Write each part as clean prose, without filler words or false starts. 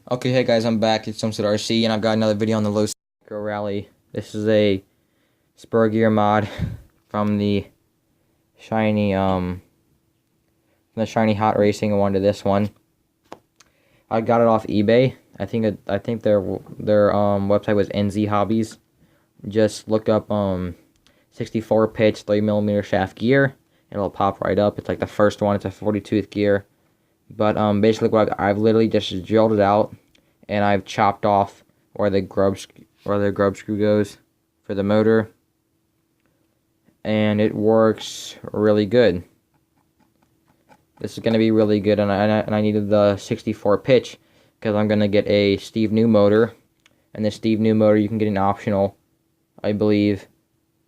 Okay, hey guys, I'm back. It's Sunset RC, and I've got another video on the Losi Micro Rally. This is a spur gear mod from the shiny hot racing. I wanted this one. I got it off eBay. I think their website was NZ Hobbies. Just look up 64 pitch 3mm shaft gear. It'll pop right up. It's like the first one. It's a 40-tooth gear. But basically, I've literally just drilled it out, and I've chopped off where the grub screw goes for the motor, and it works really good. This is gonna be really good, and I needed the 64 pitch because I'm gonna get a Steve New motor, and the Steve New motor you can get an optional, I believe,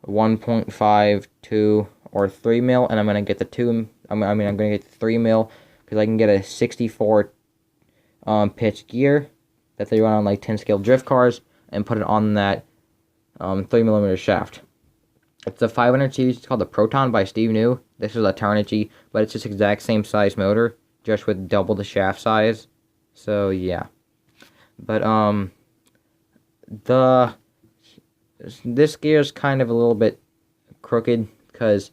1.5, 2, or 3 mil, and I'm gonna get the 2. I'm gonna get the 3 mil. Because I can get a 64 pitch gear that they run on like 10 scale drift cars and put it on that 3mm shaft. It's a 500 series. It's called the Proton by Steve New. This is a Tarnichi, but it's just exact same size motor, just with double the shaft size. So yeah, but this gear is kind of a little bit crooked because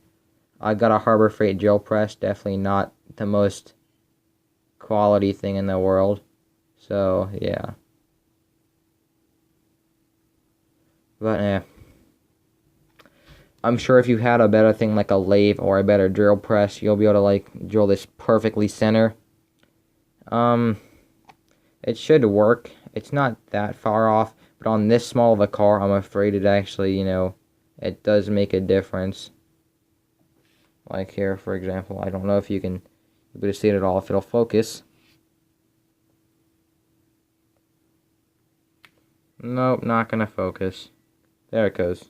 I got a Harbor Freight drill press. Definitely not the most quality thing in the world. So yeah, but I'm sure if you had a better thing like a lathe or a better drill press, you'll be able to like drill this perfectly center. It should work. It's not that far off, but on this small of a car, I'm afraid it actually, it does make a difference. Like here, for example, I don't know if you can see it at all, if it'll focus. Nope, not gonna focus. There it goes.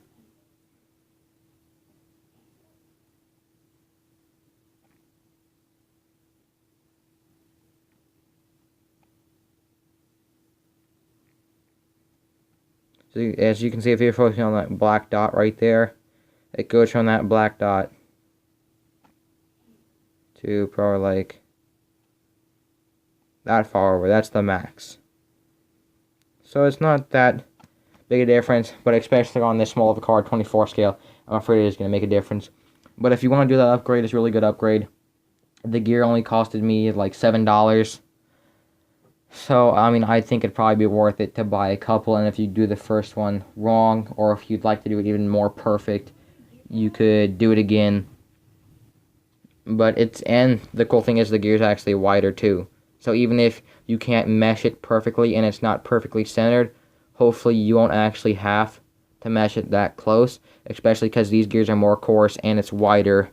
So as you can see, if you're focusing on that black dot right there, it goes from that black dot to probably like that far over. That's the max. So it's not that big a difference, but especially on this small of a car, 24 scale, I'm afraid it is going to make a difference. But if you want to do that upgrade, it's a really good upgrade. The gear only costed me like $7. So, I mean, I think it'd probably be worth it to buy a couple, and if you do the first one wrong, or if you'd like to do it even more perfect, you could do it again. And the cool thing is the gear's actually wider too. So even if you can't mesh it perfectly and it's not perfectly centered, hopefully you won't actually have to mesh it that close, especially because these gears are more coarse and it's wider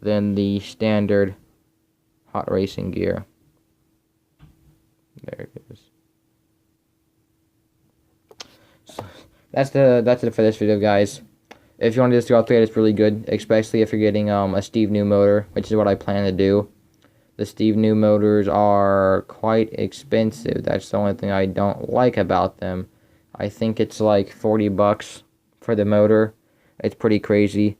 than the standard hot racing gear. There it is. So that's it for this video, guys. If you want to just go upgrade, it's really good, especially if you're getting a Steve New motor, which is what I plan to do. The Steve New motors are quite expensive. That's the only thing I don't like about them. I think it's like $40 for the motor. It's pretty crazy.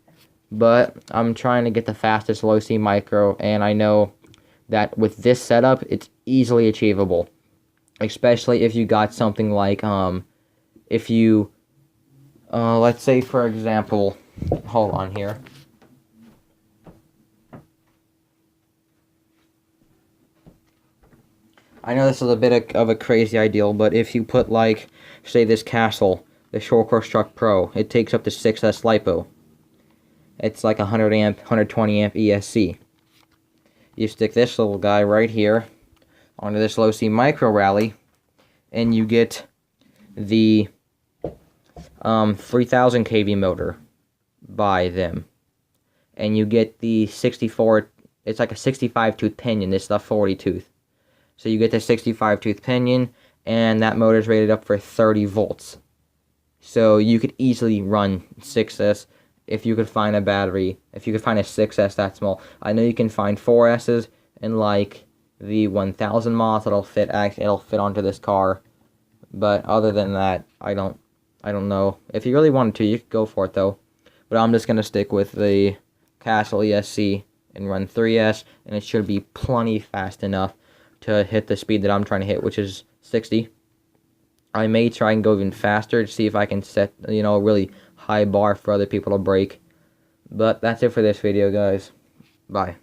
But I'm trying to get the fastest Losi Micro, and I know that with this setup, it's easily achievable. Especially if you got something like, if you, let's say for example, hold on here. I know this is a bit of a crazy ideal, but if you put like, say this Castle, the Short Course Truck Pro, it takes up to 6S LiPo. It's like 100 amp, 120 amp ESC. You stick this little guy right here onto this Losi Micro Rally, and you get the 3000 kV motor by them, and you get the 64. It's like a 65 tooth pinion. This is the 40 tooth. So you get the 65 tooth pinion, and that motor is rated up for 30 volts. So you could easily run 6S if you could find a battery. If you could find a 6S that small. I know you can find 4S's and like the 1000 mods that'll fit. It'll fit onto this car. But other than that, I don't know. If you really wanted to, you could go for it though. But I'm just gonna stick with the Castle ESC and run 3S, and it should be plenty fast enough to hit the speed that I'm trying to hit, which is 60. I may try and go even faster to see if I can set, you know, a really high bar for other people to break. But that's it for this video, guys. Bye.